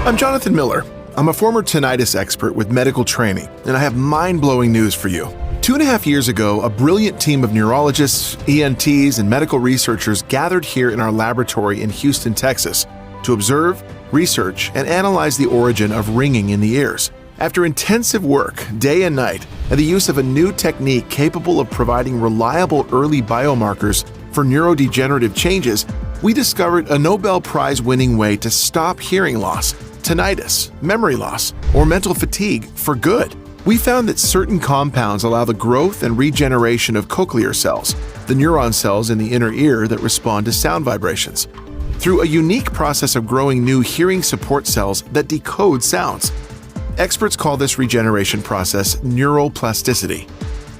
I'm Jonathan Miller. I'm a former tinnitus expert with medical training, and I have mind-blowing news for you. 2.5 years ago, a brilliant team of neurologists, ENTs, and medical researchers gathered here in our laboratory in Houston, Texas, to observe, research, and analyze the origin of ringing in the ears. After intensive work, day and night, and the use of a new technique capable of providing reliable early biomarkers for neurodegenerative changes, we discovered a Nobel Prize-winning way to stop hearing loss, tinnitus, memory loss, or mental fatigue for good. We found that certain compounds allow the growth and regeneration of cochlear cells, the neuron cells in the inner ear that respond to sound vibrations, through a unique process of growing new hearing support cells that decode sounds. Experts call this regeneration process neuroplasticity.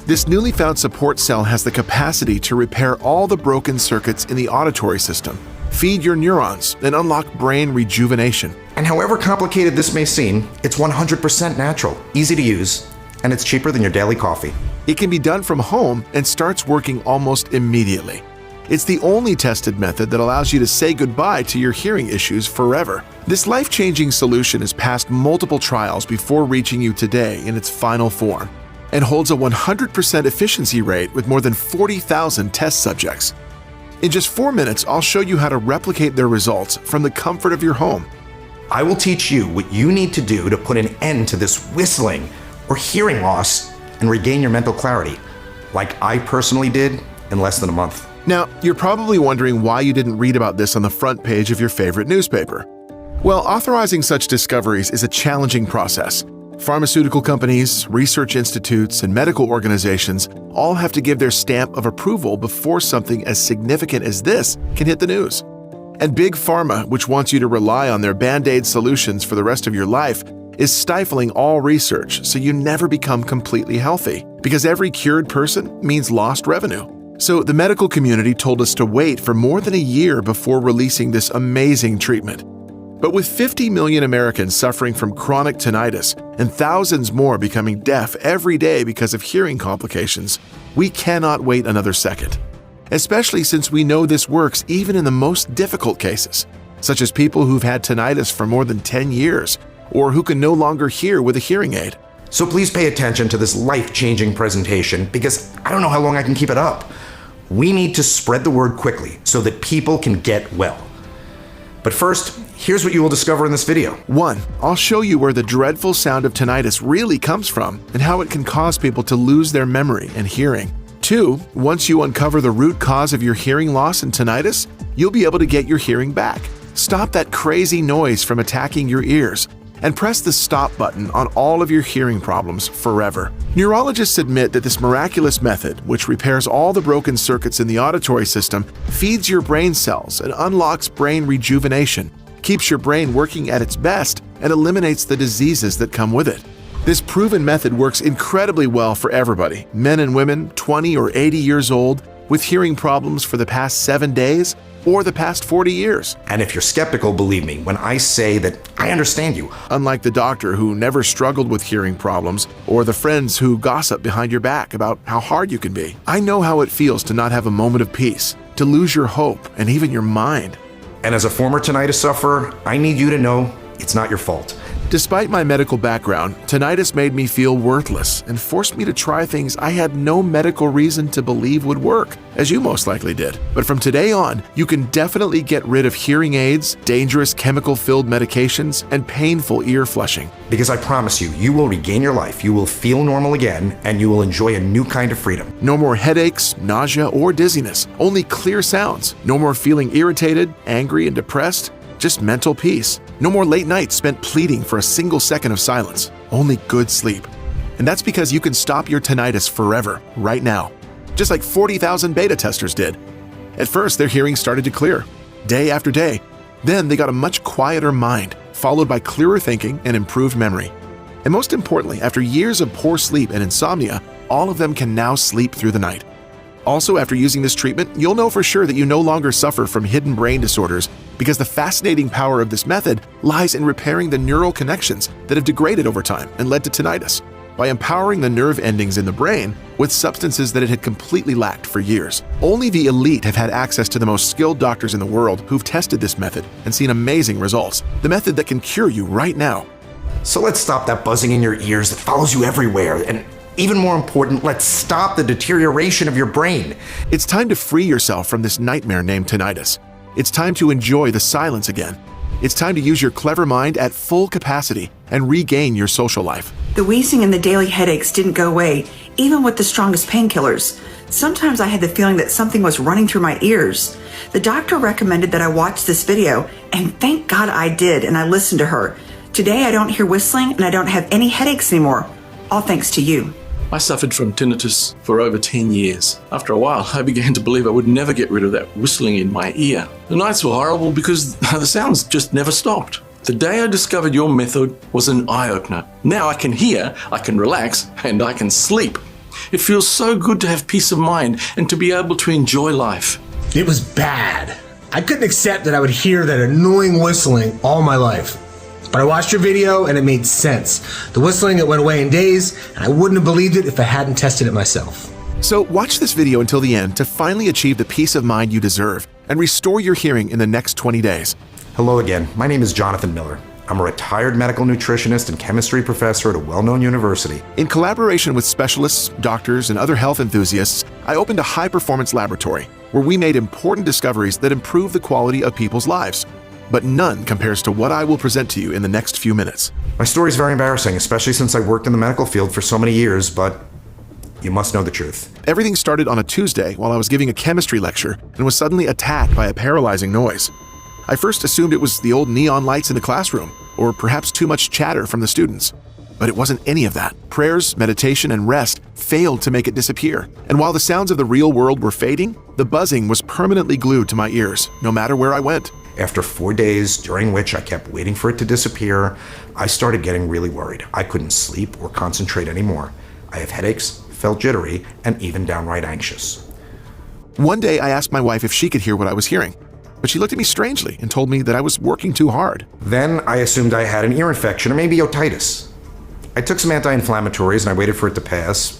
This newly found support cell has the capacity to repair all the broken circuits in the auditory system, feed your neurons, and unlock brain rejuvenation. And however complicated this may seem, it's 100% natural, easy to use, and it's cheaper than your daily coffee. It can be done from home and starts working almost immediately. It's the only tested method that allows you to say goodbye to your hearing issues forever. This life-changing solution has passed multiple trials before reaching you today in its final form, and holds a 100% efficiency rate with more than 40,000 test subjects. In just 4 minutes, I'll show you how to replicate their results from the comfort of your home. I will teach you what you need to do to put an end to this whistling or hearing loss and regain your mental clarity, like I personally did in less than a month. Now, you're probably wondering why you didn't read about this on the front page of your favorite newspaper. Well, authorizing such discoveries is a challenging process. Pharmaceutical companies, research institutes, and medical organizations all have to give their stamp of approval before something as significant as this can hit the news. And Big Pharma, which wants you to rely on their Band-Aid solutions for the rest of your life, is stifling all research so you never become completely healthy, because every cured person means lost revenue. So the medical community told us to wait for more than a year before releasing this amazing treatment. But with 50 million Americans suffering from chronic tinnitus and thousands more becoming deaf every day because of hearing complications, we cannot wait another second. Especially since we know this works even in the most difficult cases, such as people who've had tinnitus for more than 10 years, or who can no longer hear with a hearing aid. So please pay attention to this life-changing presentation, because I don't know how long I can keep it up. We need to spread the word quickly so that people can get well. But first, here's what you will discover in this video. 1. I'll show you where the dreadful sound of tinnitus really comes from and how it can cause people to lose their memory and hearing. 2. Once you uncover the root cause of your hearing loss and tinnitus, you'll be able to get your hearing back. Stop that crazy noise from attacking your ears, and press the stop button on all of your hearing problems forever. Neurologists admit that this miraculous method, which repairs all the broken circuits in the auditory system, feeds your brain cells and unlocks brain rejuvenation, keeps your brain working at its best, and eliminates the diseases that come with it. This proven method works incredibly well for everybody, men and women, 20 or 80 years old, with hearing problems for the past 7 days or the past 40 years. And if you're skeptical, believe me when I say that I understand you. Unlike the doctor who never struggled with hearing problems, or the friends who gossip behind your back about how hard you can be, I know how it feels to not have a moment of peace, to lose your hope and even your mind. And as a former tinnitus sufferer, I need you to know it's not your fault. Despite my medical background, tinnitus made me feel worthless and forced me to try things I had no medical reason to believe would work, as you most likely did. But from today on, you can definitely get rid of hearing aids, dangerous chemical-filled medications, and painful ear flushing. Because I promise you, you will regain your life, you will feel normal again, and you will enjoy a new kind of freedom. No more headaches, nausea, or dizziness. Only clear sounds. No more feeling irritated, angry, and depressed. Just mental peace. No more late nights spent pleading for a single second of silence. Only good sleep. And that's because you can stop your tinnitus forever, right now. Just like 40,000 beta testers did. At first, their hearing started to clear, day after day. Then they got a much quieter mind, followed by clearer thinking and improved memory. And most importantly, after years of poor sleep and insomnia, all of them can now sleep through the night. Also, after using this treatment, you'll know for sure that you no longer suffer from hidden brain disorders, because the fascinating power of this method lies in repairing the neural connections that have degraded over time and led to tinnitus. by empowering the nerve endings in the brain with substances that it had completely lacked for years. Only the elite have had access to the most skilled doctors in the world who've tested this method and seen amazing results. The method that can cure you right now. So let's stop that buzzing in your ears that follows you everywhere. And even more important, let's stop the deterioration of your brain. It's time to free yourself from this nightmare named tinnitus. It's time to enjoy the silence again. It's time to use your clever mind at full capacity and regain your social life. The wheezing and the daily headaches didn't go away, even with the strongest painkillers. Sometimes I had the feeling that something was running through my ears. The doctor recommended that I watch this video, and thank God I did, and I listened to her. Today I don't hear whistling and I don't have any headaches anymore, all thanks to you. I suffered from tinnitus for over 10 years. After a while, I began to believe I would never get rid of that whistling in my ear. The nights were horrible because the sounds just never stopped. The day I discovered your method was an eye-opener. Now I can hear, I can relax, and I can sleep. It feels so good to have peace of mind and to be able to enjoy life. It was bad. I couldn't accept that I would hear that annoying whistling all my life. But I watched your video and it made sense. The whistling, it went away in days, and I wouldn't have believed it if I hadn't tested it myself. So watch this video until the end to finally achieve the peace of mind you deserve and restore your hearing in the next 20 days. Hello again. My name is Jonathan Miller. I'm a retired medical nutritionist and chemistry professor at a well-known university. In collaboration with specialists, doctors, and other health enthusiasts, I opened a high-performance laboratory where we made important discoveries that improve the quality of people's lives. But none compares to what I will present to you in the next few minutes. My story is very embarrassing, especially since I worked in the medical field for so many years, but you must know the truth. Everything started on a Tuesday while I was giving a chemistry lecture and was suddenly attacked by a paralyzing noise. I first assumed it was the old neon lights in the classroom, or perhaps too much chatter from the students. But it wasn't any of that. Prayers, meditation, and rest failed to make it disappear. And while the sounds of the real world were fading, the buzzing was permanently glued to my ears, no matter where I went. After 4 days, during which I kept waiting for it to disappear, I started getting really worried. I couldn't sleep or concentrate anymore. I have headaches, felt jittery, and even downright anxious. One day I asked my wife if she could hear what I was hearing, but she looked at me strangely and told me that I was working too hard. Then I assumed I had an ear infection or maybe otitis. I took some anti-inflammatories and I waited for it to pass.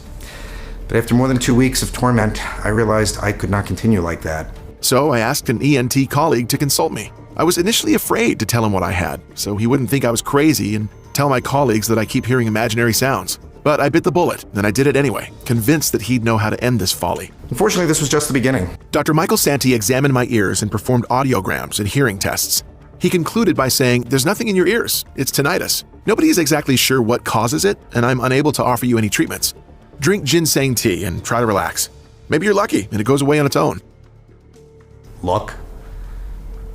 But after more than 2 weeks of torment, I realized I could not continue like that. So I asked an ENT colleague to consult me. I was initially afraid to tell him what I had, so he wouldn't think I was crazy and tell my colleagues that I keep hearing imaginary sounds. But I bit the bullet, and I did it anyway, convinced that he'd know how to end this folly. Unfortunately, this was just the beginning. Dr. Michael Santi examined my ears and performed audiograms and hearing tests. He concluded by saying, "There's nothing in your ears. It's tinnitus. Nobody is exactly sure what causes it, and I'm unable to offer you any treatments. Drink ginseng tea and try to relax. Maybe you're lucky and it goes away on its own." Luck?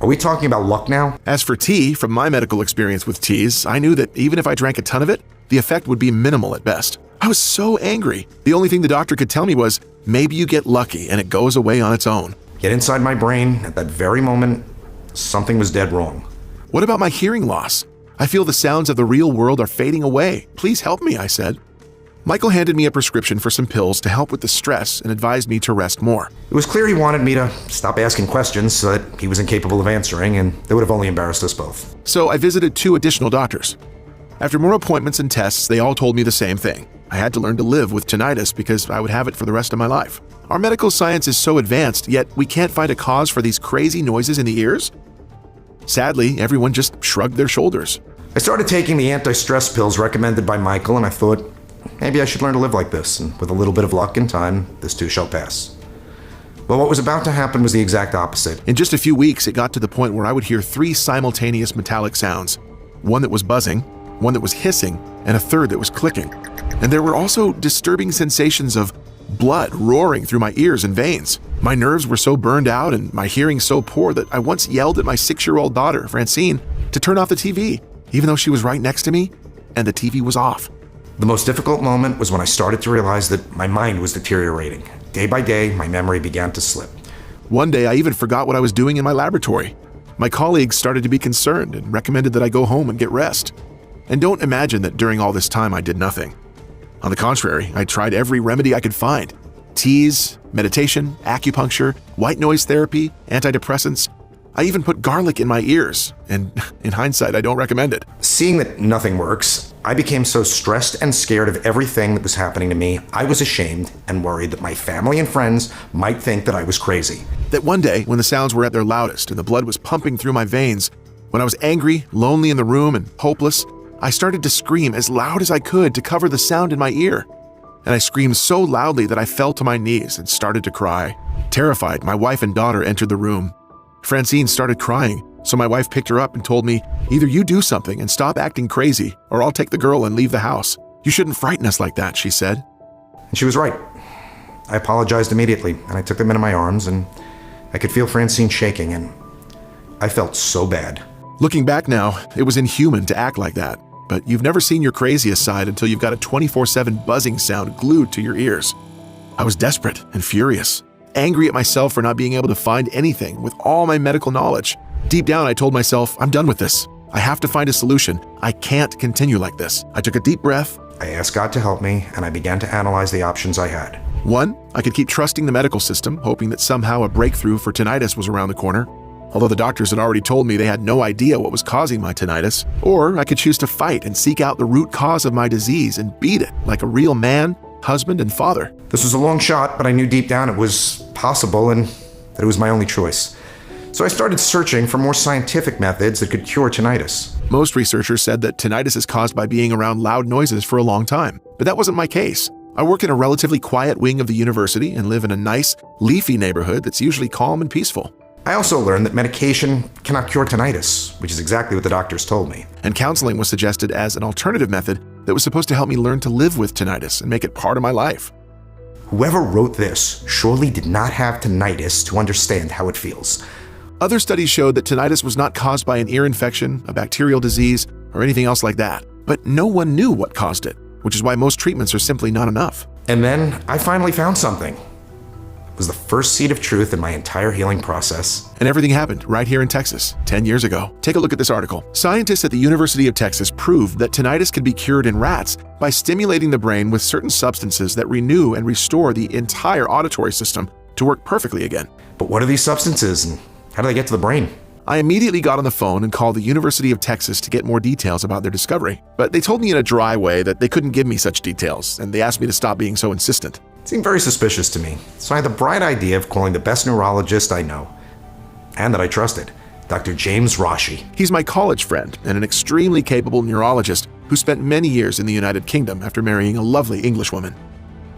Are we talking about luck now? As for tea, from my medical experience with teas, I knew that even if I drank a ton of it, the effect would be minimal at best. I was so angry. The only thing the doctor could tell me was, maybe you get lucky and it goes away on its own. Yet inside my brain, at that very moment, something was dead wrong. What about my hearing loss? I feel the sounds of the real world are fading away. Please help me, I said. Michael handed me a prescription for some pills to help with the stress and advised me to rest more. It was clear he wanted me to stop asking questions so that he was incapable of answering, and that would have only embarrassed us both. So I visited 2 additional doctors. After more appointments and tests, they all told me the same thing. I had to learn to live with tinnitus because I would have it for the rest of my life. Our medical science is so advanced, yet we can't find a cause for these crazy noises in the ears? Sadly, everyone just shrugged their shoulders. I started taking the anti-stress pills recommended by Michael, and I thought, maybe I should learn to live like this, and with a little bit of luck and time, this too shall pass. Well, what was about to happen was the exact opposite. In just a few weeks, it got to the point where I would hear 3 simultaneous metallic sounds. One that was buzzing, one that was hissing, and a third that was clicking. And there were also disturbing sensations of blood roaring through my ears and veins. My nerves were so burned out and my hearing so poor that I once yelled at my 6-year-old daughter, Francine, to turn off the TV, even though she was right next to me and the TV was off. The most difficult moment was when I started to realize that my mind was deteriorating. Day by day, my memory began to slip. One day, I even forgot what I was doing in my laboratory. My colleagues started to be concerned and recommended that I go home and get rest. And don't imagine that during all this time I did nothing. On the contrary, I tried every remedy I could find. Teas, meditation, acupuncture, white noise therapy, antidepressants. I even put garlic in my ears, and in hindsight, I don't recommend it. Seeing that nothing works, I became so stressed and scared of everything that was happening to me, I was ashamed and worried that my family and friends might think that I was crazy. That one day, when the sounds were at their loudest and the blood was pumping through my veins, when I was angry, lonely in the room, and hopeless, I started to scream as loud as I could to cover the sound in my ear. And I screamed so loudly that I fell to my knees and started to cry. Terrified, my wife and daughter entered the room. Francine started crying, so my wife picked her up and told me, "Either you do something and stop acting crazy, or I'll take the girl and leave the house. You shouldn't frighten us like that," she said. And she was right. I apologized immediately, and I took them into my arms, and I could feel Francine shaking, and I felt so bad. Looking back now, it was inhuman to act like that, but you've never seen your craziest side until you've got a 24/7 buzzing sound glued to your ears. I was desperate and furious, angry at myself for not being able to find anything with all my medical knowledge. Deep down, I told myself, I'm done with this. I have to find a solution. I can't continue like this. I took a deep breath. I asked God to help me, and I began to analyze the options I had. 1, I could keep trusting the medical system, hoping that somehow a breakthrough for tinnitus was around the corner, although the doctors had already told me they had no idea what was causing my tinnitus. Or I could choose to fight and seek out the root cause of my disease and beat it like a real man, husband, and father. This was a long shot, but I knew deep down it was possible and that it was my only choice. So I started searching for more scientific methods that could cure tinnitus. Most researchers said that tinnitus is caused by being around loud noises for a long time, but that wasn't my case. I work in a relatively quiet wing of the university and live in a nice, leafy neighborhood that's usually calm and peaceful. I also learned that medication cannot cure tinnitus, which is exactly what the doctors told me. And counseling was suggested as an alternative method that was supposed to help me learn to live with tinnitus and make it part of my life. Whoever wrote this surely did not have tinnitus to understand how it feels. Other studies showed that tinnitus was not caused by an ear infection, a bacterial disease, or anything else like that. But no one knew what caused it, which is why most treatments are simply not enough. And then I finally found something. It was the first seed of truth in my entire healing process. And everything happened right here in Texas, 10 years ago. Take a look at this article. Scientists at the University of Texas proved that tinnitus can be cured in rats by stimulating the brain with certain substances that renew and restore the entire auditory system to work perfectly again. But what are these substances and how do they get to the brain? I immediately got on the phone and called the University of Texas to get more details about their discovery. But they told me in a dry way that they couldn't give me such details, and they asked me to stop being so insistent. It seemed very suspicious to me, so I had the bright idea of calling the best neurologist I know, and that I trusted, Dr. James Rashi. He's my college friend and an extremely capable neurologist who spent many years in the United Kingdom after marrying a lovely English woman.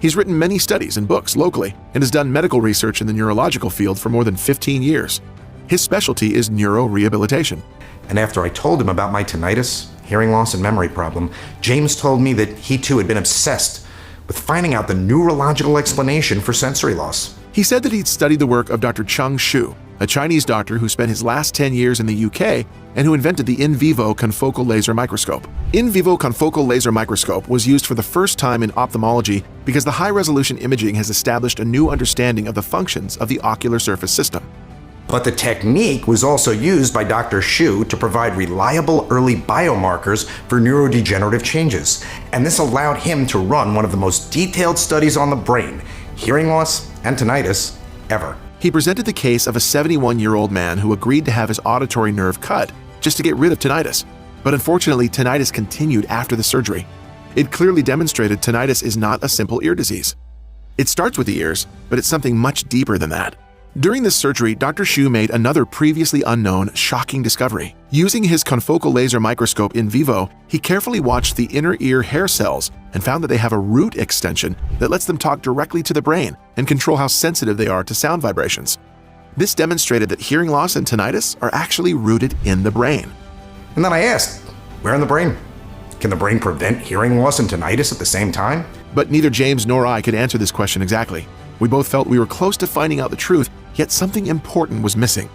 He's written many studies and books locally and has done medical research in the neurological field for more than 15 years. His specialty is neurorehabilitation. And after I told him about my tinnitus, hearing loss, and memory problem, James told me that he too had been obsessed with finding out the neurological explanation for sensory loss. He said that he'd studied the work of Dr. Cheng Xu, a Chinese doctor who spent his last 10 years in the UK and who invented the in vivo confocal laser microscope. In vivo confocal laser microscope was used for the first time in ophthalmology because the high-resolution imaging has established a new understanding of the functions of the ocular surface system. But the technique was also used by Dr. Xu to provide reliable early biomarkers for neurodegenerative changes, and this allowed him to run one of the most detailed studies on the brain, hearing loss, and tinnitus ever. He presented the case of a 71-year-old man who agreed to have his auditory nerve cut just to get rid of tinnitus. But unfortunately, tinnitus continued after the surgery. It clearly demonstrated tinnitus is not a simple ear disease. It starts with the ears, but it's something much deeper than that. During this surgery, Dr. Xu made another previously unknown, shocking discovery. Using his confocal laser microscope in vivo, he carefully watched the inner ear hair cells and found that they have a root extension that lets them talk directly to the brain and control how sensitive they are to sound vibrations. This demonstrated that hearing loss and tinnitus are actually rooted in the brain. And then I asked, where in the brain? Can the brain prevent hearing loss and tinnitus at the same time? But neither James nor I could answer this question exactly. We both felt we were close to finding out the truth, yet something important was missing.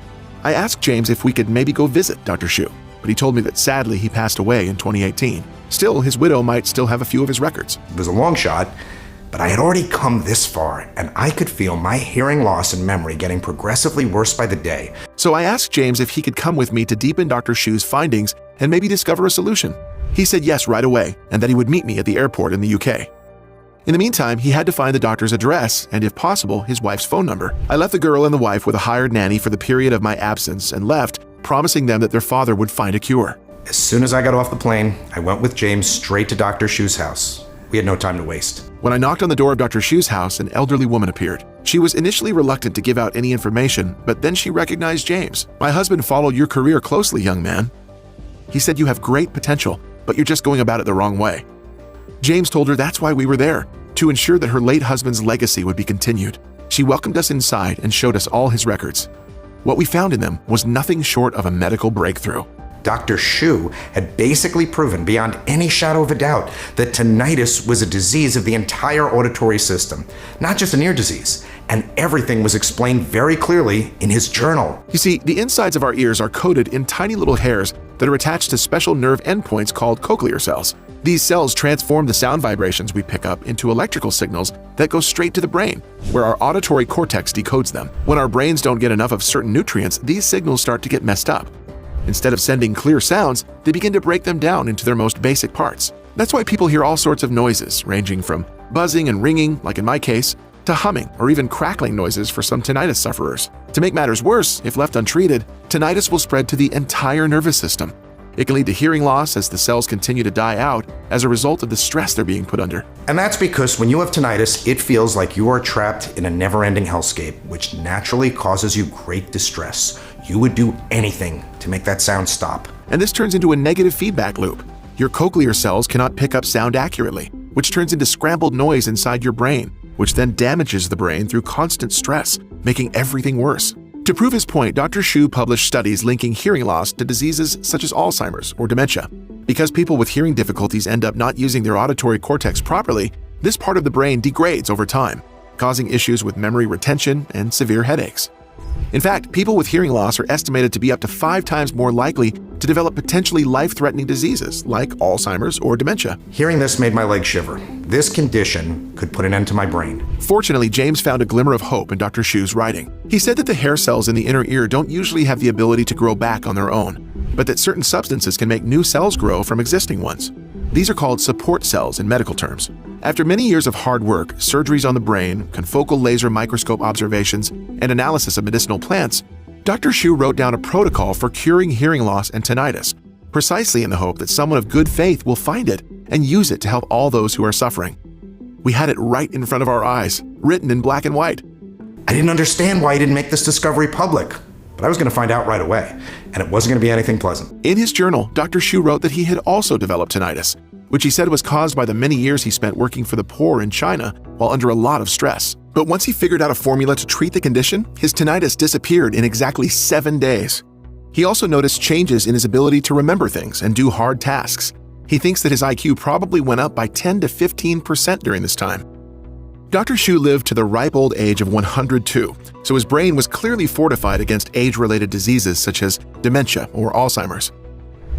I asked James if we could maybe go visit Dr. Xu, but he told me that sadly he passed away in 2018. Still, his widow might still have a few of his records. It was a long shot, but I had already come this far, and I could feel my hearing loss and memory getting progressively worse by the day. So I asked James if he could come with me to deepen Dr. Xu's findings and maybe discover a solution. He said yes right away, and that he would meet me at the airport in the UK. In the meantime, he had to find the doctor's address and, if possible, his wife's phone number. I left the girl and the wife with a hired nanny for the period of my absence and left, promising them that their father would find a cure. As soon as I got off the plane, I went with James straight to Dr. Shu's house. We had no time to waste. When I knocked on the door of Dr. Shu's house, an elderly woman appeared. She was initially reluctant to give out any information, but then she recognized James. "My husband followed your career closely, young man. He said you have great potential, but you're just going about it the wrong way." James told her that's why we were there, to ensure that her late husband's legacy would be continued. She welcomed us inside and showed us all his records. What we found in them was nothing short of a medical breakthrough. Dr. Shu had basically proven beyond any shadow of a doubt that tinnitus was a disease of the entire auditory system, not just an ear disease, and everything was explained very clearly in his journal. You see, the insides of our ears are coated in tiny little hairs that are attached to special nerve endpoints called cochlear cells. These cells transform the sound vibrations we pick up into electrical signals that go straight to the brain, where our auditory cortex decodes them. When our brains don't get enough of certain nutrients, these signals start to get messed up. Instead of sending clear sounds, they begin to break them down into their most basic parts. That's why people hear all sorts of noises, ranging from buzzing and ringing, like in my case, to humming or even crackling noises for some tinnitus sufferers. To make matters worse, if left untreated, tinnitus will spread to the entire nervous system. It can lead to hearing loss as the cells continue to die out as a result of the stress they're being put under. And that's because when you have tinnitus, it feels like you are trapped in a never-ending hellscape, which naturally causes you great distress. You would do anything to make that sound stop. And this turns into a negative feedback loop. Your cochlear cells cannot pick up sound accurately, which turns into scrambled noise inside your brain, which then damages the brain through constant stress, making everything worse. To prove his point, Dr. Shu published studies linking hearing loss to diseases such as Alzheimer's or dementia. Because people with hearing difficulties end up not using their auditory cortex properly, this part of the brain degrades over time, causing issues with memory retention and severe headaches. In fact, people with hearing loss are estimated to be up to 5 times more likely to develop potentially life-threatening diseases like Alzheimer's or dementia. Hearing this made my legs shiver. This condition could put an end to my brain. Fortunately, James found a glimmer of hope in Dr. Shu's writing. He said that the hair cells in the inner ear don't usually have the ability to grow back on their own, but that certain substances can make new cells grow from existing ones. These are called support cells in medical terms. After many years of hard work, surgeries on the brain, confocal laser microscope observations, and analysis of medicinal plants, Dr. Shu wrote down a protocol for curing hearing loss and tinnitus, precisely in the hope that someone of good faith will find it and use it to help all those who are suffering. We had it right in front of our eyes, written in black and white. I didn't understand why he didn't make this discovery public, but I was going to find out right away, and it wasn't going to be anything pleasant. In his journal, Dr. Shu wrote that he had also developed tinnitus, which he said was caused by the many years he spent working for the poor in China while under a lot of stress. But once he figured out a formula to treat the condition, his tinnitus disappeared in exactly 7 days. He also noticed changes in his ability to remember things and do hard tasks. He thinks that his IQ probably went up by 10 to 15% during this time. Dr. Shu lived to the ripe old age of 102, so his brain was clearly fortified against age-related diseases such as dementia or Alzheimer's.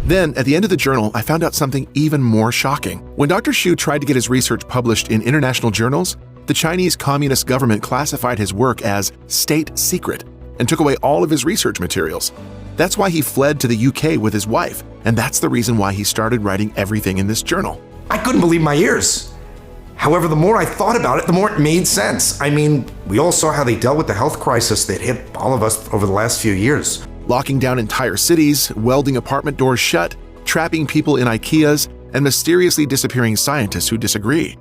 Then, at the end of the journal, I found out something even more shocking. When Dr. Shu tried to get his research published in international journals, the Chinese Communist government classified his work as state secret and took away all of his research materials. That's why he fled to the UK with his wife, and that's the reason why he started writing everything in this journal. I couldn't believe my ears. However, the more I thought about it, the more it made sense. I mean, we all saw how they dealt with the health crisis that hit all of us over the last few years. Locking down entire cities, welding apartment doors shut, trapping people in IKEAs, and mysteriously disappearing scientists who disagree.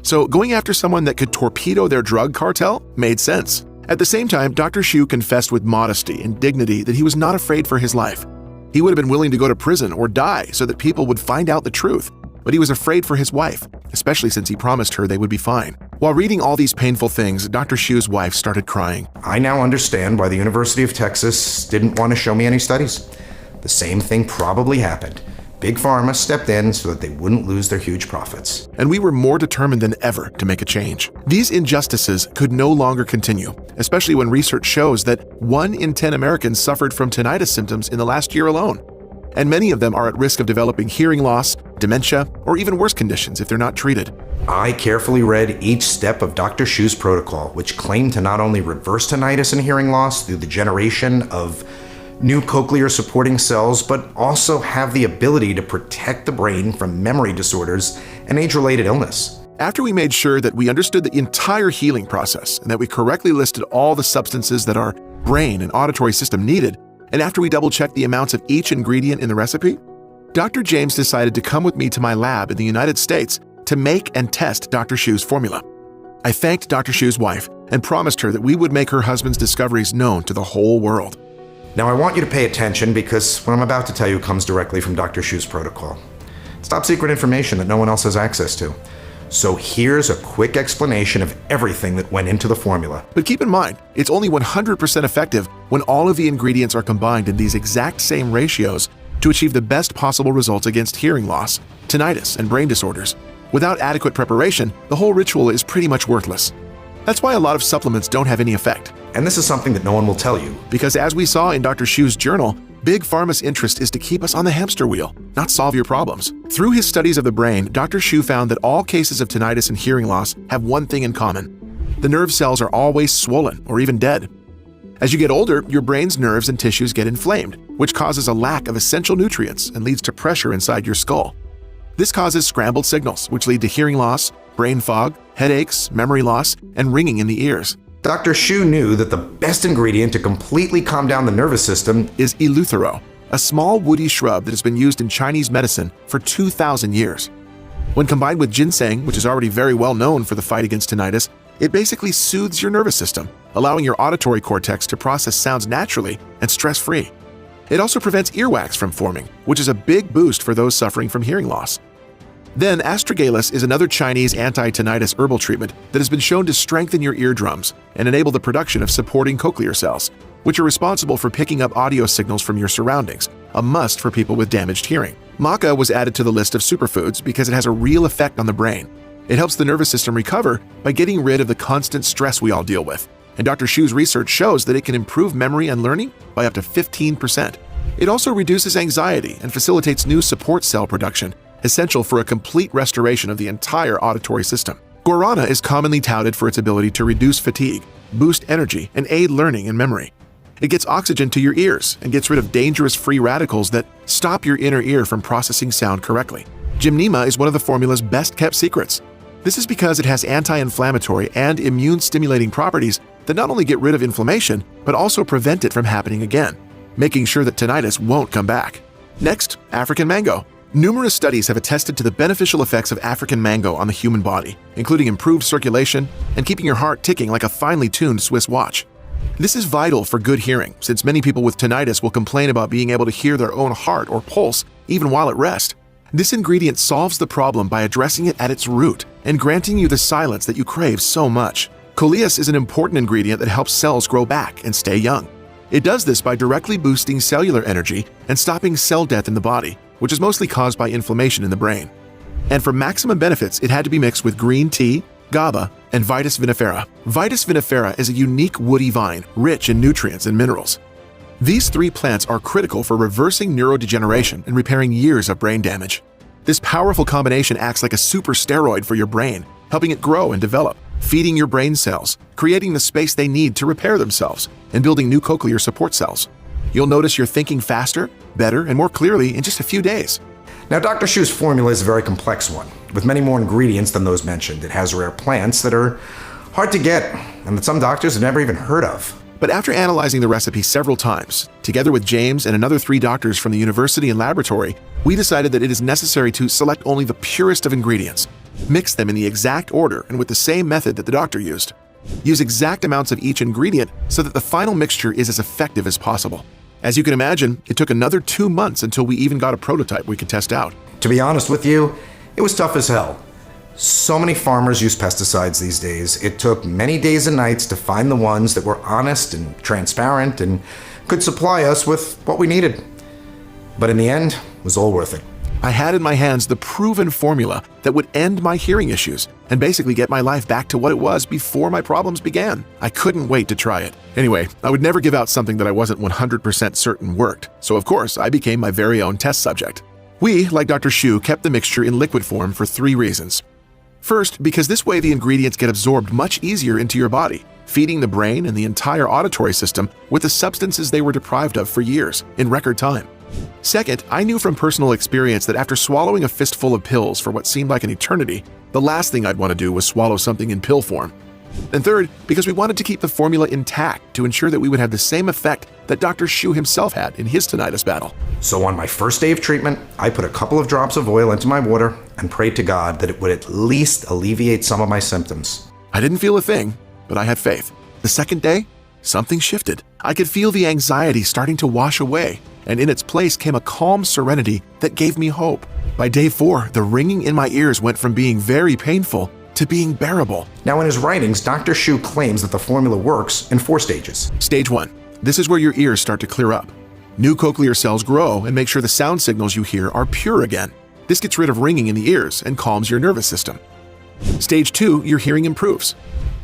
So going after someone that could torpedo their drug cartel made sense. At the same time, Dr. Shu confessed with modesty and dignity that he was not afraid for his life. He would have been willing to go to prison or die so that people would find out the truth, but he was afraid for his wife, especially since he promised her they would be fine. While reading all these painful things, Dr. Shu's wife started crying. I now understand why the University of Texas didn't want to show me any studies. The same thing probably happened. Big Pharma stepped in so that they wouldn't lose their huge profits. And we were more determined than ever to make a change. These injustices could no longer continue, especially when research shows that 1 in 10 Americans suffered from tinnitus symptoms in the last year alone. And many of them are at risk of developing hearing loss, dementia, or even worse conditions if they're not treated. I carefully read each step of Dr. Shu's protocol, which claimed to not only reverse tinnitus and hearing loss through the generation of new cochlear supporting cells, but also have the ability to protect the brain from memory disorders and age-related illness. After we made sure that we understood the entire healing process and that we correctly listed all the substances that our brain and auditory system needed, and after we double-checked the amounts of each ingredient in the recipe, Dr. James decided to come with me to my lab in the United States to make and test Dr. Shu's formula. I thanked Dr. Shu's wife and promised her that we would make her husband's discoveries known to the whole world. Now I want you to pay attention because what I'm about to tell you comes directly from Dr. Shu's protocol. It's top secret information that no one else has access to. So here's a quick explanation of everything that went into the formula. But keep in mind, it's only 100% effective when all of the ingredients are combined in these exact same ratios to achieve the best possible results against hearing loss, tinnitus, and brain disorders. Without adequate preparation, the whole ritual is pretty much worthless. That's why a lot of supplements don't have any effect. And this is something that no one will tell you. Because as we saw in Dr. Shu's journal, Big Pharma's interest is to keep us on the hamster wheel, not solve your problems. Through his studies of the brain, Dr. Shu found that all cases of tinnitus and hearing loss have one thing in common. The nerve cells are always swollen or even dead. As you get older, your brain's nerves and tissues get inflamed, which causes a lack of essential nutrients and leads to pressure inside your skull. This causes scrambled signals, which lead to hearing loss, brain fog, headaches, memory loss, and ringing in the ears. Dr. Shu knew that the best ingredient to completely calm down the nervous system is eleuthero, a small woody shrub that has been used in Chinese medicine for 2,000 years. When combined with ginseng, which is already very well known for the fight against tinnitus, it basically soothes your nervous system, allowing your auditory cortex to process sounds naturally and stress-free. It also prevents earwax from forming, which is a big boost for those suffering from hearing loss. Then, astragalus is another Chinese anti-tinnitus herbal treatment that has been shown to strengthen your eardrums and enable the production of supporting cochlear cells, which are responsible for picking up audio signals from your surroundings, a must for people with damaged hearing. Maca was added to the list of superfoods because it has a real effect on the brain. It helps the nervous system recover by getting rid of the constant stress we all deal with. And Dr. Shu's research shows that it can improve memory and learning by up to 15%. It also reduces anxiety and facilitates new support cell production, essential for a complete restoration of the entire auditory system. Guarana is commonly touted for its ability to reduce fatigue, boost energy, and aid learning and memory. It gets oxygen to your ears and gets rid of dangerous free radicals that stop your inner ear from processing sound correctly. Gymnema is one of the formula's best-kept secrets. This is because it has anti-inflammatory and immune-stimulating properties that not only get rid of inflammation, but also prevent it from happening again, making sure that tinnitus won't come back. Next, African mango. Numerous studies have attested to the beneficial effects of African mango on the human body, including improved circulation and keeping your heart ticking like a finely tuned Swiss watch. This is vital for good hearing, since many people with tinnitus will complain about being able to hear their own heart or pulse even while at rest. This ingredient solves the problem by addressing it at its root and granting you the silence that you crave so much. Coleus is an important ingredient that helps cells grow back and stay young. It does this by directly boosting cellular energy and stopping cell death in the body, which is mostly caused by inflammation in the brain. And for maximum benefits, it had to be mixed with green tea, GABA, and Vitis vinifera. Vitis vinifera is a unique woody vine, rich in nutrients and minerals. These three plants are critical for reversing neurodegeneration and repairing years of brain damage. This powerful combination acts like a super steroid for your brain, helping it grow and develop, feeding your brain cells, creating the space they need to repair themselves, and building new cochlear support cells. You'll notice you're thinking faster, better, and more clearly in just a few days. Now, Dr. Shu's formula is a very complex one, with many more ingredients than those mentioned. It has rare plants that are hard to get and that some doctors have never even heard of. But after analyzing the recipe several times, together with James and another 3 doctors from the university and laboratory, we decided that it is necessary to select only the purest of ingredients, mix them in the exact order and with the same method that the doctor used. Use exact amounts of each ingredient so that the final mixture is as effective as possible. As you can imagine, it took another 2 months until we even got a prototype we could test out. To be honest with you, it was tough as hell. So many farmers use pesticides these days. It took many days and nights to find the ones that were honest and transparent and could supply us with what we needed. But in the end, it was all worth it. I had in my hands the proven formula that would end my hearing issues and basically get my life back to what it was before my problems began. I couldn't wait to try it. Anyway, I would never give out something that I wasn't 100% certain worked, so of course I became my very own test subject. We, like Dr. Shu, kept the mixture in liquid form for 3 reasons. First, because this way the ingredients get absorbed much easier into your body, feeding the brain and the entire auditory system with the substances they were deprived of for years, in record time. Second, I knew from personal experience that after swallowing a fistful of pills for what seemed like an eternity, the last thing I'd want to do was swallow something in pill form. And third, because we wanted to keep the formula intact to ensure that we would have the same effect that Dr. Shu himself had in his tinnitus battle. So on my first day of treatment, I put a couple of drops of oil into my water and prayed to God that it would at least alleviate some of my symptoms. I didn't feel a thing, but I had faith. The second day, something shifted. I could feel the anxiety starting to wash away, and in its place came a calm serenity that gave me hope. By day 4, the ringing in my ears went from being very painful to being bearable. Now in his writings, Dr. Shu claims that the formula works in 4 stages. Stage 1. This is where your ears start to clear up. New cochlear cells grow and make sure the sound signals you hear are pure again. This gets rid of ringing in the ears and calms your nervous system. Stage 2, your hearing improves.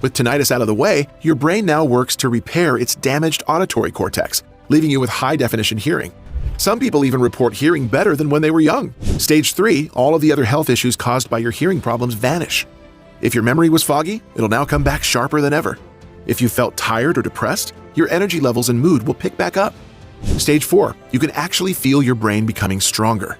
With tinnitus out of the way, your brain now works to repair its damaged auditory cortex, leaving you with high-definition hearing. Some people even report hearing better than when they were young. Stage 3, all of the other health issues caused by your hearing problems vanish. If your memory was foggy, it'll now come back sharper than ever. If you felt tired or depressed, your energy levels and mood will pick back up. Stage 4, you can actually feel your brain becoming stronger.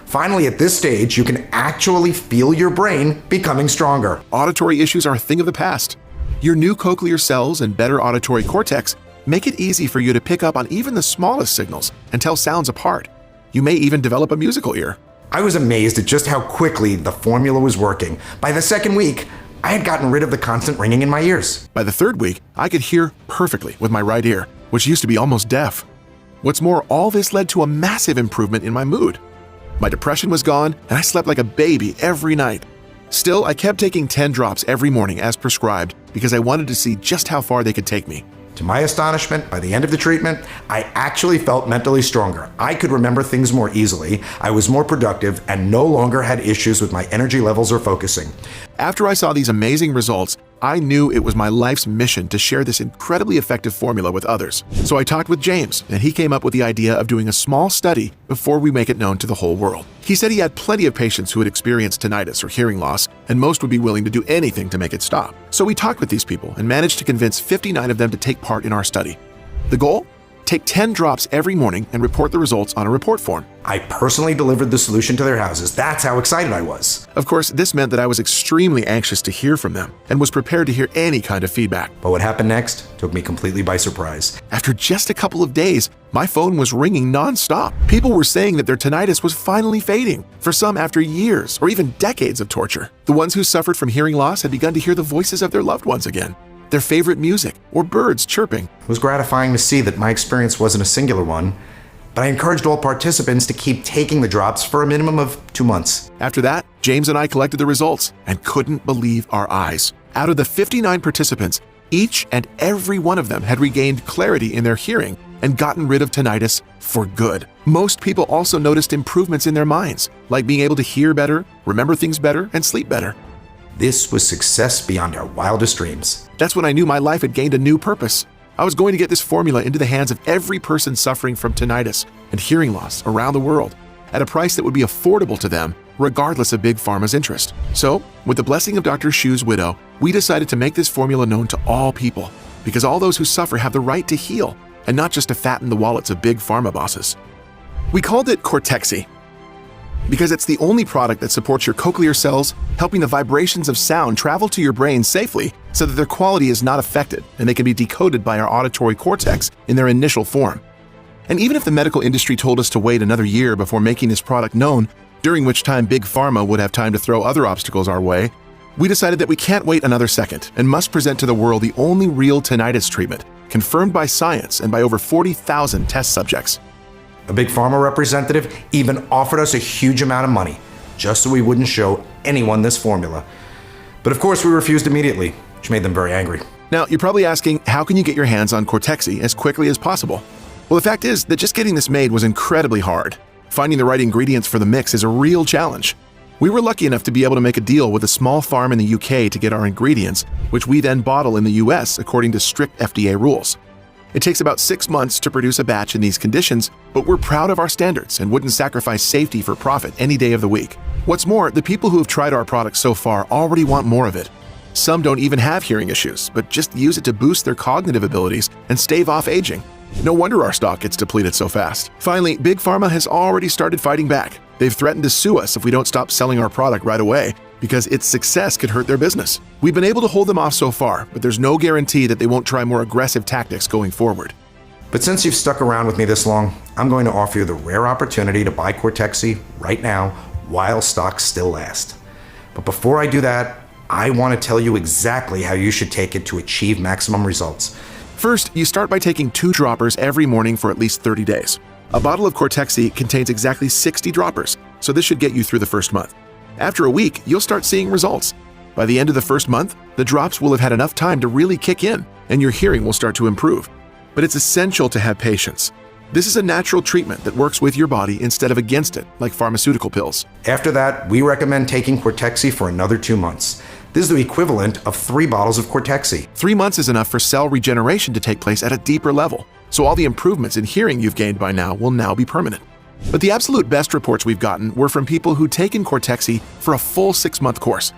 Finally, at this stage, you can actually feel your brain becoming stronger. Auditory issues are a thing of the past. Your new cochlear cells and better auditory cortex make it easy for you to pick up on even the smallest signals and tell sounds apart. You may even develop a musical ear. I was amazed at just how quickly the formula was working. By the second week, I had gotten rid of the constant ringing in my ears. By the third week, I could hear perfectly with my right ear, which used to be almost deaf. What's more, all this led to a massive improvement in my mood. My depression was gone, and I slept like a baby every night. Still, I kept taking 10 drops every morning as prescribed because I wanted to see just how far they could take me. To my astonishment, by the end of the treatment, I actually felt mentally stronger. I could remember things more easily, I was more productive, and no longer had issues with my energy levels or focusing. After I saw these amazing results, I knew it was my life's mission to share this incredibly effective formula with others. So I talked with James, and he came up with the idea of doing a small study before we make it known to the whole world. He said he had plenty of patients who had experienced tinnitus or hearing loss, and most would be willing to do anything to make it stop. So we talked with these people and managed to convince 59 of them to take part in our study. The goal? Take 10 drops every morning and report the results on a report form. I personally delivered the solution to their houses. That's how excited I was. Of course, this meant that I was extremely anxious to hear from them and was prepared to hear any kind of feedback. But what happened next took me completely by surprise. After just a couple of days, my phone was ringing nonstop. People were saying that their tinnitus was finally fading, for some after years or even decades of torture. The ones who suffered from hearing loss had begun to hear the voices of their loved ones again, their favorite music, or birds chirping. It was gratifying to see that my experience wasn't a singular one, but I encouraged all participants to keep taking the drops for a minimum of 2 months. After that, James and I collected the results and couldn't believe our eyes. Out of the 59 participants, each and every one of them had regained clarity in their hearing and gotten rid of tinnitus for good. Most people also noticed improvements in their minds, like being able to hear better, remember things better, and sleep better. This was success beyond our wildest dreams. That's when I knew my life had gained a new purpose. I was going to get this formula into the hands of every person suffering from tinnitus and hearing loss around the world at a price that would be affordable to them, regardless of Big Pharma's interest. So, with the blessing of Dr. Shu's widow, we decided to make this formula known to all people, because all those who suffer have the right to heal and not just to fatten the wallets of Big Pharma bosses. We called it Cortexi because it's the only product that supports your cochlear cells, helping the vibrations of sound travel to your brain safely so that their quality is not affected and they can be decoded by our auditory cortex in their initial form. And even if the medical industry told us to wait another year before making this product known, during which time Big Pharma would have time to throw other obstacles our way, we decided that we can't wait another second and must present to the world the only real tinnitus treatment, confirmed by science and by over 40,000 test subjects. A Big Pharma representative even offered us a huge amount of money, just so we wouldn't show anyone this formula. But of course we refused immediately, which made them very angry. Now, you're probably asking, how can you get your hands on Cortexi as quickly as possible? Well, the fact is that just getting this made was incredibly hard. Finding the right ingredients for the mix is a real challenge. We were lucky enough to be able to make a deal with a small farm in the UK to get our ingredients, which we then bottle in the US according to strict FDA rules. It takes about 6 months to produce a batch in these conditions, but we're proud of our standards and wouldn't sacrifice safety for profit any day of the week. What's more, the people who have tried our product so far already want more of it. Some don't even have hearing issues, but just use it to boost their cognitive abilities and stave off aging. No wonder our stock gets depleted so fast. Finally, Big Pharma has already started fighting back. They've threatened to sue us if we don't stop selling our product right away, because its success could hurt their business. We've been able to hold them off so far, but there's no guarantee that they won't try more aggressive tactics going forward. But since you've stuck around with me this long, I'm going to offer you the rare opportunity to buy Cortexi right now while stocks still last. But before I do that, I want to tell you exactly how you should take it to achieve maximum results. First, you start by taking 2 droppers every morning for at least 30 days. A bottle of Cortexi contains exactly 60 droppers, so this should get you through the first month. After a week, you'll start seeing results. By the end of the first month, the drops will have had enough time to really kick in, and your hearing will start to improve. But it's essential to have patience. This is a natural treatment that works with your body instead of against it, like pharmaceutical pills. After that, we recommend taking Cortexi for another 2 months. This is the equivalent of 3 bottles of Cortexi. 3 months is enough for cell regeneration to take place at a deeper level, so all the improvements in hearing you've gained by now will now be permanent. But the absolute best reports we've gotten were from people who'd taken Cortexi for a full 6-month course.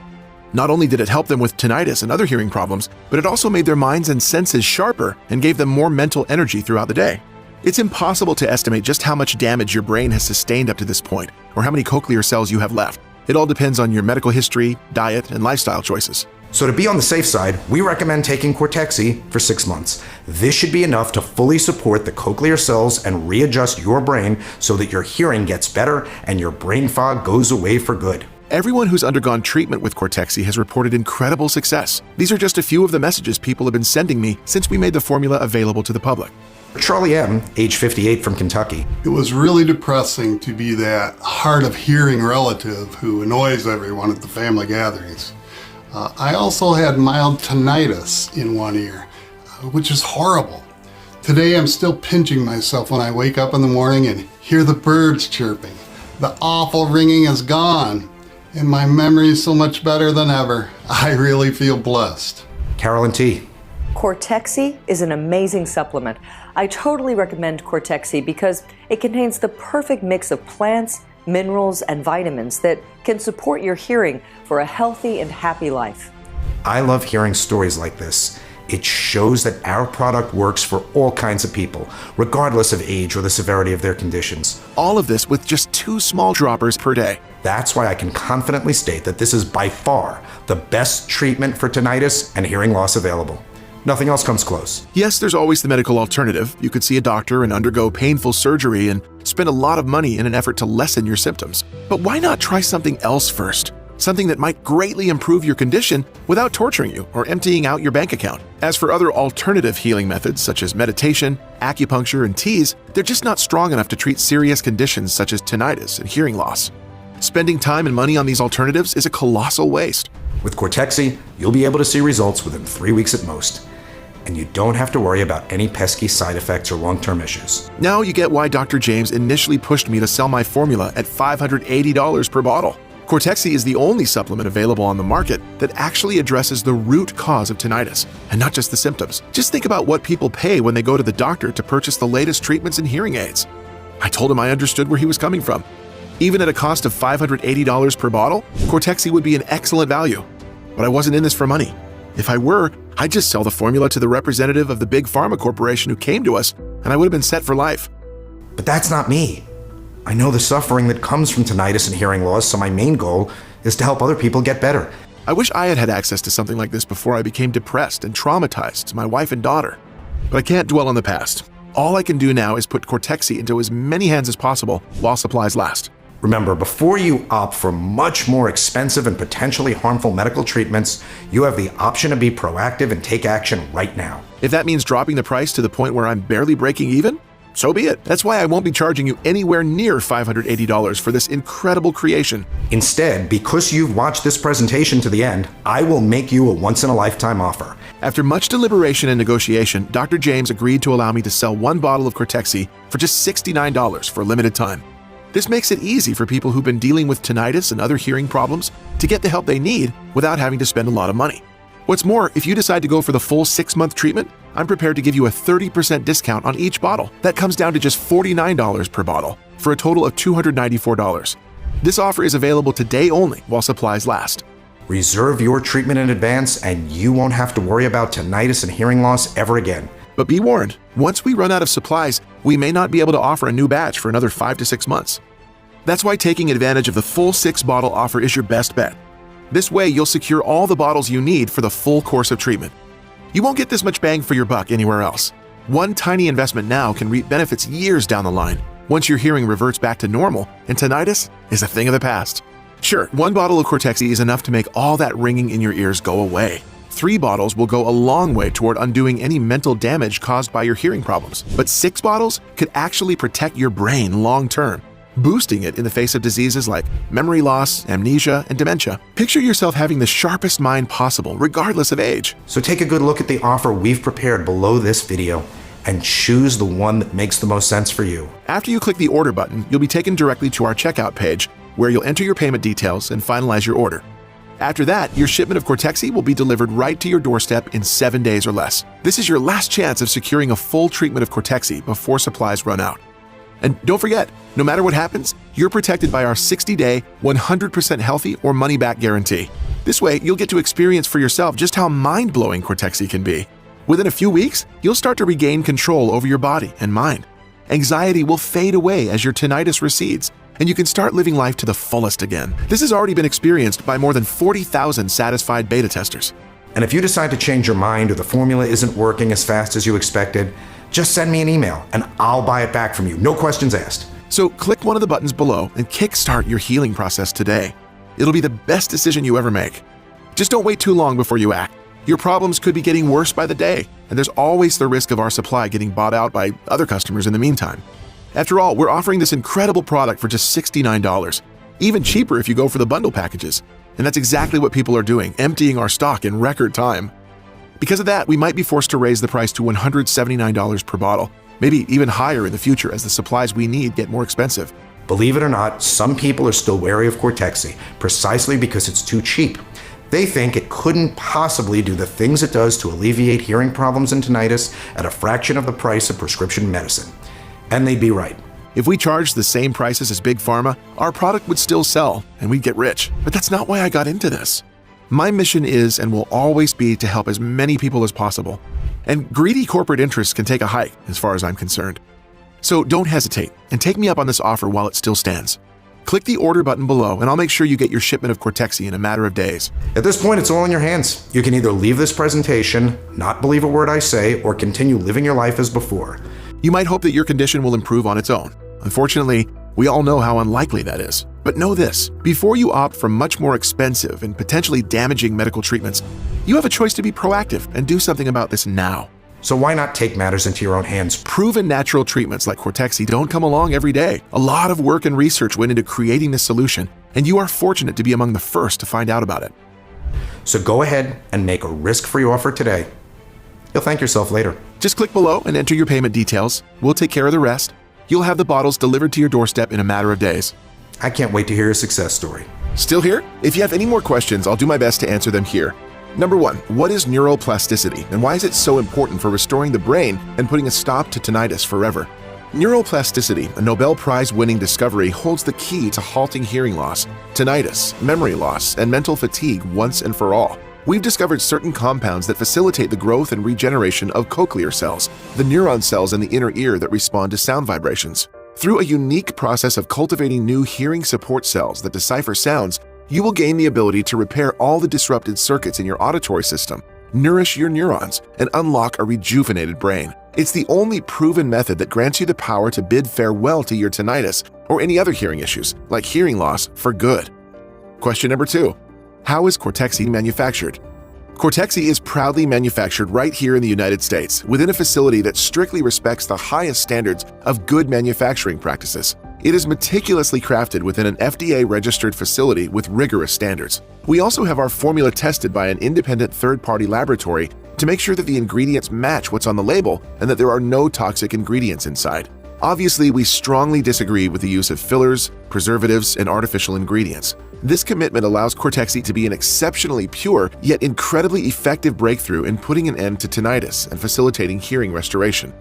Not only did it help them with tinnitus and other hearing problems, but it also made their minds and senses sharper and gave them more mental energy throughout the day. It's impossible to estimate just how much damage your brain has sustained up to this point, or how many cochlear cells you have left. It all depends on your medical history, diet, and lifestyle choices. So to be on the safe side, we recommend taking Cortexi for 6 months. This should be enough to fully support the cochlear cells and readjust your brain so that your hearing gets better and your brain fog goes away for good. Everyone who's undergone treatment with Cortexi has reported incredible success. These are just a few of the messages people have been sending me since we made the formula available to the public. Charlie M., age 58 from Kentucky. It was really depressing to be that hard of hearing relative who annoys everyone at the family gatherings. I also had mild tinnitus in one ear, which is horrible. Today I'm still pinching myself when I wake up in the morning and hear the birds chirping. The awful ringing is gone, and my memory is so much better than ever. I really feel blessed. Carolyn T. Cortexi is an amazing supplement. I totally recommend Cortexi because it contains the perfect mix of plants, minerals, and vitamins that can support your hearing for a healthy and happy life. I love hearing stories like this. It shows that our product works for all kinds of people, regardless of age or the severity of their conditions. All of this with just 2 small droppers per day. That's why I can confidently state that this is by far the best treatment for tinnitus and hearing loss available. Nothing else comes close. Yes, there's always the medical alternative. You could see a doctor and undergo painful surgery and spend a lot of money in an effort to lessen your symptoms. But why not try something else first? Something that might greatly improve your condition without torturing you or emptying out your bank account. As for other alternative healing methods such as meditation, acupuncture, and teas, they're just not strong enough to treat serious conditions such as tinnitus and hearing loss. Spending time and money on these alternatives is a colossal waste. With Cortexi, you'll be able to see results within 3 weeks at most. And you don't have to worry about any pesky side effects or long-term issues. Now you get why Dr. James initially pushed me to sell my formula at $580 per bottle. Cortexi is the only supplement available on the market that actually addresses the root cause of tinnitus, and not just the symptoms. Just think about what people pay when they go to the doctor to purchase the latest treatments and hearing aids. I told him I understood where he was coming from. Even at a cost of $580 per bottle, Cortexi would be an excellent value. But I wasn't in this for money. If I were, I'd just sell the formula to the representative of the big pharma corporation who came to us, and I would have been set for life. But that's not me. I know the suffering that comes from tinnitus and hearing loss, so my main goal is to help other people get better. I wish I had had access to something like this before I became depressed and traumatized to my wife and daughter. But I can't dwell on the past. All I can do now is put Cortexi into as many hands as possible while supplies last. Remember, before you opt for much more expensive and potentially harmful medical treatments, you have the option to be proactive and take action right now. If that means dropping the price to the point where I'm barely breaking even, so be it. That's why I won't be charging you anywhere near $580 for this incredible creation. Instead, because you've watched this presentation to the end, I will make you a once-in-a-lifetime offer. After much deliberation and negotiation, Dr. James agreed to allow me to sell 1 bottle of Cortexi for just $69 for a limited time. This makes it easy for people who've been dealing with tinnitus and other hearing problems to get the help they need without having to spend a lot of money. What's more, if you decide to go for the full 6-month treatment, I'm prepared to give you a 30% discount on each bottle. That comes down to just $49 per bottle, for a total of $294. This offer is available today only while supplies last. Reserve your treatment in advance and you won't have to worry about tinnitus and hearing loss ever again. But be warned, once we run out of supplies, we may not be able to offer a new batch for another 5 to 6 months. That's why taking advantage of the full 6-bottle offer is your best bet. This way, you'll secure all the bottles you need for the full course of treatment. You won't get this much bang for your buck anywhere else. One tiny investment now can reap benefits years down the line, once your hearing reverts back to normal and tinnitus is a thing of the past. Sure, one bottle of Cortexi is enough to make all that ringing in your ears go away. 3 bottles will go a long way toward undoing any mental damage caused by your hearing problems. But 6 bottles could actually protect your brain long term, boosting it in the face of diseases like memory loss, amnesia, and dementia. Picture yourself having the sharpest mind possible, regardless of age. So take a good look at the offer we've prepared below this video and choose the one that makes the most sense for you. After you click the order button, you'll be taken directly to our checkout page, where you'll enter your payment details and finalize your order. After that, your shipment of Cortexi will be delivered right to your doorstep in 7 days or less. This is your last chance of securing a full treatment of Cortexi before supplies run out. And don't forget, no matter what happens, you're protected by our 60-day, 100% healthy or money-back guarantee. This way, you'll get to experience for yourself just how mind-blowing Cortexi can be. Within a few weeks, you'll start to regain control over your body and mind. Anxiety will fade away as your tinnitus recedes, and you can start living life to the fullest again. This has already been experienced by more than 40,000 satisfied beta testers. And if you decide to change your mind or the formula isn't working as fast as you expected, just send me an email and I'll buy it back from you. No questions asked. So click one of the buttons below and kickstart your healing process today. It'll be the best decision you ever make. Just don't wait too long before you act. Your problems could be getting worse by the day, and there's always the risk of our supply getting bought out by other customers in the meantime. After all, we're offering this incredible product for just $69, even cheaper if you go for the bundle packages. And that's exactly what people are doing, emptying our stock in record time. Because of that, we might be forced to raise the price to $179 per bottle, maybe even higher in the future as the supplies we need get more expensive. Believe it or not, some people are still wary of Cortexi, precisely because it's too cheap. They think it couldn't possibly do the things it does to alleviate hearing problems and tinnitus at a fraction of the price of prescription medicine. And they'd be right. If we charged the same prices as Big Pharma, our product would still sell and we'd get rich. But that's not why I got into this. My mission is and will always be to help as many people as possible. And greedy corporate interests can take a hike, as far as I'm concerned. So don't hesitate and take me up on this offer while it still stands. Click the order button below and I'll make sure you get your shipment of Cortexi in a matter of days. At this point, it's all in your hands. You can either leave this presentation, not believe a word I say, or continue living your life as before. You might hope that your condition will improve on its own. Unfortunately, we all know how unlikely that is. But know this, before you opt for much more expensive and potentially damaging medical treatments, you have a choice to be proactive and do something about this now. So why not take matters into your own hands? Proven natural treatments like Cortexi don't come along every day. A lot of work and research went into creating this solution, and you are fortunate to be among the first to find out about it. So go ahead and make a risk-free offer today. You'll thank yourself later. Just click below and enter your payment details. We'll take care of the rest. You'll have the bottles delivered to your doorstep in a matter of days. I can't wait to hear your success story. Still here? If you have any more questions, I'll do my best to answer them here. Number 1, what is neuroplasticity and why is it so important for restoring the brain and putting a stop to tinnitus forever? Neuroplasticity, a Nobel Prize-winning discovery, holds the key to halting hearing loss, tinnitus, memory loss, and mental fatigue once and for all. We've discovered certain compounds that facilitate the growth and regeneration of cochlear cells, the neuron cells in the inner ear that respond to sound vibrations. Through a unique process of cultivating new hearing support cells that decipher sounds, you will gain the ability to repair all the disrupted circuits in your auditory system, nourish your neurons, and unlock a rejuvenated brain. It's the only proven method that grants you the power to bid farewell to your tinnitus or any other hearing issues, like hearing loss, for good. Question number 2. How is Cortexi manufactured? Cortexi is proudly manufactured right here in the United States within a facility that strictly respects the highest standards of good manufacturing practices. It is meticulously crafted within an FDA-registered facility with rigorous standards. We also have our formula tested by an independent third-party laboratory to make sure that the ingredients match what's on the label and that there are no toxic ingredients inside. Obviously, we strongly disagree with the use of fillers, preservatives, and artificial ingredients. This commitment allows Cortexi to be an exceptionally pure, yet incredibly effective breakthrough in putting an end to tinnitus and facilitating hearing restoration.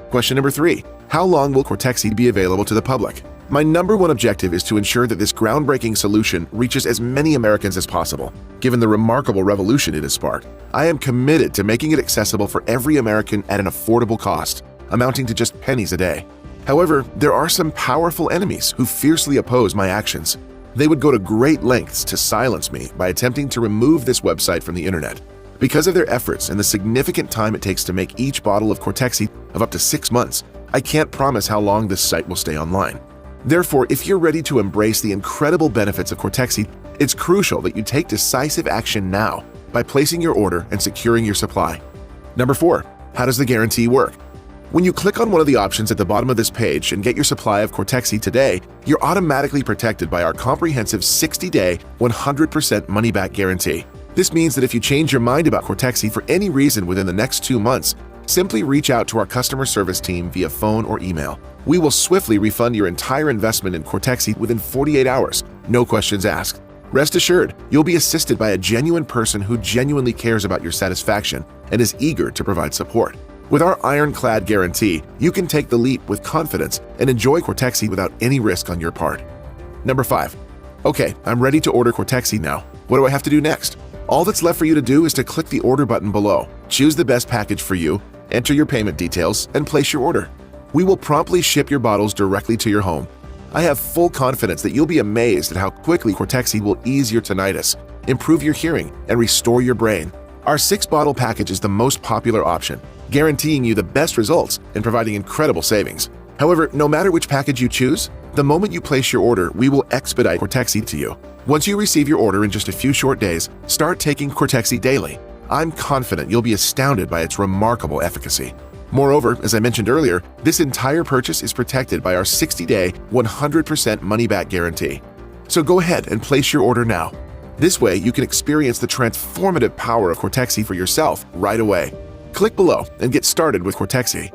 Question number 3. How long will Cortexi be available to the public? My number one objective is to ensure that this groundbreaking solution reaches as many Americans as possible. Given the remarkable revolution it has sparked, I am committed to making it accessible for every American at an affordable cost, amounting to just pennies a day. However, there are some powerful enemies who fiercely oppose my actions. They would go to great lengths to silence me by attempting to remove this website from the internet. Because of their efforts and the significant time it takes to make each bottle of Cortexi of up to 6 months, I can't promise how long this site will stay online. Therefore, if you're ready to embrace the incredible benefits of Cortexi, it's crucial that you take decisive action now by placing your order and securing your supply. Number 4, how does the guarantee work? When you click on one of the options at the bottom of this page and get your supply of Cortexi today, you're automatically protected by our comprehensive 60-day, 100% money-back guarantee. This means that if you change your mind about Cortexi for any reason within the next 2 months, simply reach out to our customer service team via phone or email. We will swiftly refund your entire investment in Cortexi within 48 hours, no questions asked. Rest assured, you'll be assisted by a genuine person who genuinely cares about your satisfaction and is eager to provide support. With our ironclad guarantee, you can take the leap with confidence and enjoy Cortexi without any risk on your part. Number 5. Okay, I'm ready to order Cortexi now. What do I have to do next? All that's left for you to do is to click the order button below, choose the best package for you, enter your payment details, and place your order. We will promptly ship your bottles directly to your home. I have full confidence that you'll be amazed at how quickly Cortexi will ease your tinnitus, improve your hearing, and restore your brain. Our 6-bottle package is the most popular option, guaranteeing you the best results and providing incredible savings. However, no matter which package you choose, the moment you place your order, we will expedite Cortexi to you. Once you receive your order in just a few short days, start taking Cortexi daily. I'm confident you'll be astounded by its remarkable efficacy. Moreover, as I mentioned earlier, this entire purchase is protected by our 60-day, 100% money-back guarantee. So go ahead and place your order now. This way, you can experience the transformative power of Cortexi for yourself right away. Click below and get started with Cortexi.